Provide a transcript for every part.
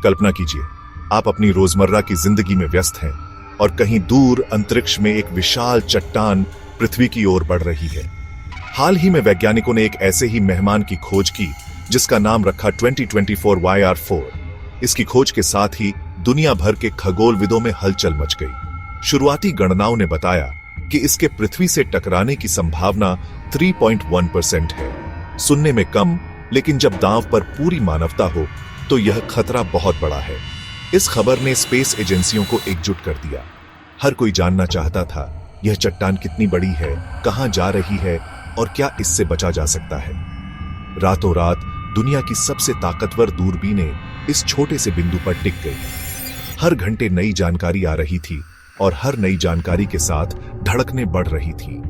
कल्पना कीजिए, आप अपनी रोजमर्रा की जिंदगी में व्यस्त हैं और कहीं दूर अंतरिक्ष में एक विशाल चट्टान पृथ्वी की ओर बढ़ रही है। हाल ही में वैज्ञानिकों ने एक ऐसे ही मेहमान की खोज की जिसका नाम रखा 2024 YR4। इसकी खोज के साथ ही दुनिया भर के खगोलविदों में हलचल मच गई। शुरुआती गणनाओं ने बताया कि इसके पृथ्वी से टकराने की संभावना 3.1% है। सुनने में कम, लेकिन जब दांव पर पूरी मानवता हो तो यह खतरा बहुत बड़ा है। इस खबर ने स्पेस एजेंसियों को एकजुट कर दिया। हर कोई जानना चाहता था यह चट्टान कितनी बड़ी है, कहां जा रही है और क्या इससे बचा जा सकता है। रातों रात दुनिया की सबसे ताकतवर दूरबीनें इस छोटे से बिंदु पर टिक गई। हर घंटे नई जानकारी आ रही थी और हर नई जानकारी के साथ धड़कनें बढ़ रही थी।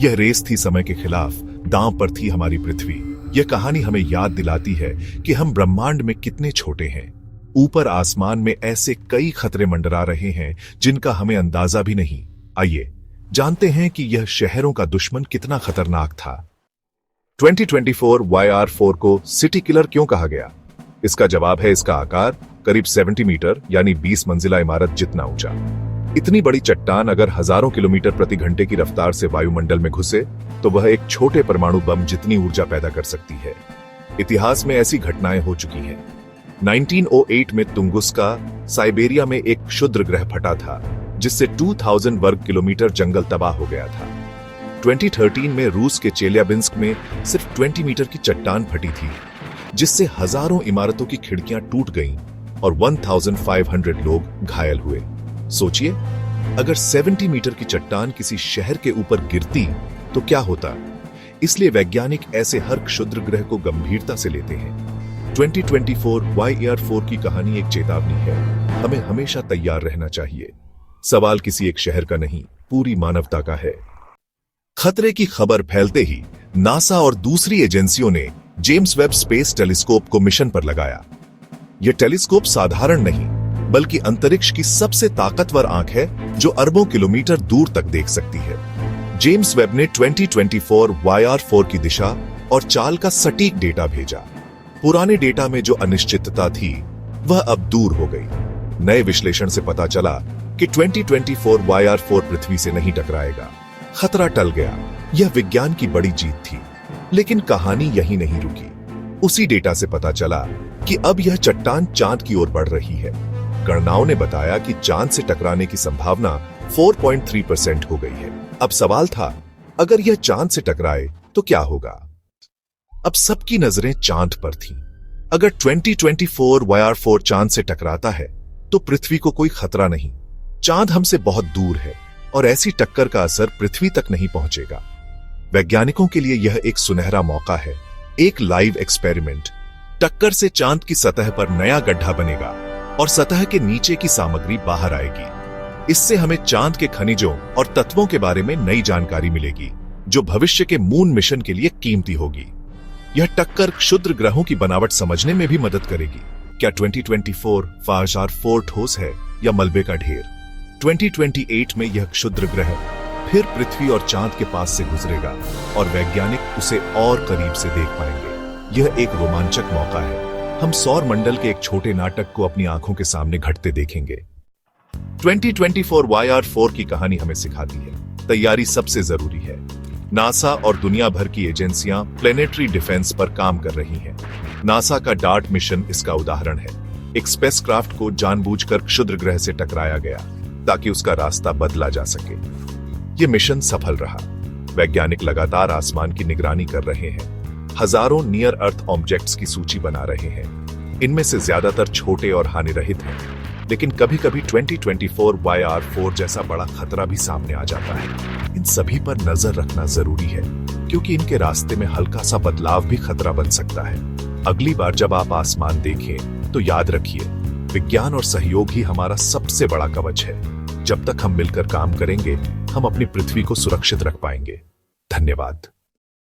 यह रेस थी समय के खिलाफ, दांव पर थी हमारी पृथ्वी। यह कहानी हमें याद दिलाती है कि हम ब्रह्मांड में कितने छोटे हैं। ऊपर आसमान में ऐसे कई खतरे मंडरा रहे हैं जिनका हमें अंदाजा भी नहीं। आइए जानते हैं कि यह शहरों का दुश्मन कितना खतरनाक था। 2024 YR4 को सिटी किलर क्यों कहा गया? इसका जवाब है इसका आकार, करीब 70 मीटर यानी 20 मंजिला इमारत जितना ऊंचा। इतनी बड़ी चट्टान अगर हजारों किलोमीटर प्रति घंटे की रफ्तार से वायुमंडल में घुसे तो वह एक छोटे परमाणु बम जितनी ऊर्जा पैदा कर सकती है। इतिहास में ऐसी घटनाएं हो चुकी हैं। 1908 में तुंगुस्का, साइबेरिया में एक क्षुद्र ग्रह फटा था जिससे 2000 वर्ग किलोमीटर जंगल तबाह हो गया था। 2013 में रूस के चेल्याबिंस्क में सिर्फ 20 मीटर की चट्टान फटी थी जिससे हजारों इमारतों की खिड़कियां टूट गईं और 1500 लोग घायल हुए। सोचिए, अगर 70 मीटर की चट्टान किसी शहर के ऊपर गिरती तो क्या होता। इसलिए वैज्ञानिक ऐसे हर क्षुद्र ग्रह को गंभीरता से लेते हैं। 2024 YR4 की कहानी एक चेतावनी है। हमें हमेशा तैयार रहना चाहिए। सवाल किसी एक शहर का नहीं, पूरी मानवता का है। खतरे की खबर फैलते ही नासा और दूसरी एजेंसियों ने जेम्स वेब स्पेस टेलीस्कोप को मिशन पर लगाया। यह टेलीस्कोप साधारण नहीं बल्कि अंतरिक्ष की सबसे ताकतवर आंख है जो अरबों किलोमीटर दूर तक देख सकती है। जेम्स वेब ने 2024 YR4 की दिशा और चाल का सटीक डेटा भेजा। पुराने डेटा में जो अनिश्चितता थी वह अब दूर हो गई। नए विश्लेषण से पता चला कि 2024 YR4 पृथ्वी से नहीं टकराएगा। खतरा टल गया। यह विज्ञान की बड़ी जीत थी। लेकिन कहानी यहीं नहीं रुकी। उसी डेटा से पता चला कि अब यह चट्टान चांद की ओर बढ़ रही है। गणनाओं ने बताया कि चांद से टकराने की संभावना 4.3% हो गई है। अब सवाल था, अगर यह चांद से टकराए तो क्या होगा? अब सबकी नजरें चांद पर थीं। अगर 2024 YR4 चांद से टकराता है तो पृथ्वी को कोई खतरा नहीं। चांद हमसे बहुत दूर है और ऐसी टक्कर का असर पृथ्वी तक नहीं पहुंचेगा। वैज्ञानिकों के लिए यह एक सुनहरा मौका है, एक लाइव एक्सपेरिमेंट। टक्कर से चांद की सतह पर नया गड्ढा बनेगा और सतह के नीचे की सामग्री बाहर आएगी। इससे हमें चांद के खनिजों और तत्वों के बारे में नई जानकारी मिलेगी जो भविष्य के मून मिशन के लिए कीमती होगी। यह टक्कर क्षुद्र ग्रहों की बनावट समझने में भी मदद करेगी। क्या 2024 YR4 ठोस है या मलबे का ढेर? 2028 में यह क्षुद्र ग्रह फिर पृथ्वी और चांद के पास से गुजरेगा और वैज्ञानिक उसे और करीब से देख पाएंगे। यह एक रोमांचक मौका है। हम सौर मंडल के एक छोटे नाटक को अपनी आंखों के सामने घटते देखेंगे। 2024 YR4 की कहानी हमें सिखाती है, तैयारी सबसे जरूरी है। नासा और दुनिया भर की एजेंसियां प्लेनेटरी डिफेंस पर काम कर रही हैं। नासा का डार्ट मिशन इसका उदाहरण है। एक स्पेसक्राफ्ट को जानबूझकर क्षुद्र ग्रह से टकराया गया ताकि उसका रास्ता बदला जा सके। यह मिशन सफल रहा। वैज्ञानिक लगातार आसमान की निगरानी कर रहे हैं, हजारों नियर अर्थ ऑब्जेक्ट्स की सूची बना रहे हैं। इनमें से ज्यादातर छोटे और हानिरहित हैं, लेकिन कभी-कभी 2024 YR4 जैसा बड़ा खतरा भी सामने आ जाता है। इन सभी पर नजर रखना जरूरी है क्योंकि इनके रास्ते में हल्का सा बदलाव भी खतरा बन सकता है। अगली बार जब आप आसमान देखें तो याद रखिए, विज्ञान और सहयोग ही हमारा सबसे बड़ा कवच है। जब तक हम मिलकर काम करेंगे, हम अपनी पृथ्वी को सुरक्षित रख पाएंगे। धन्यवाद।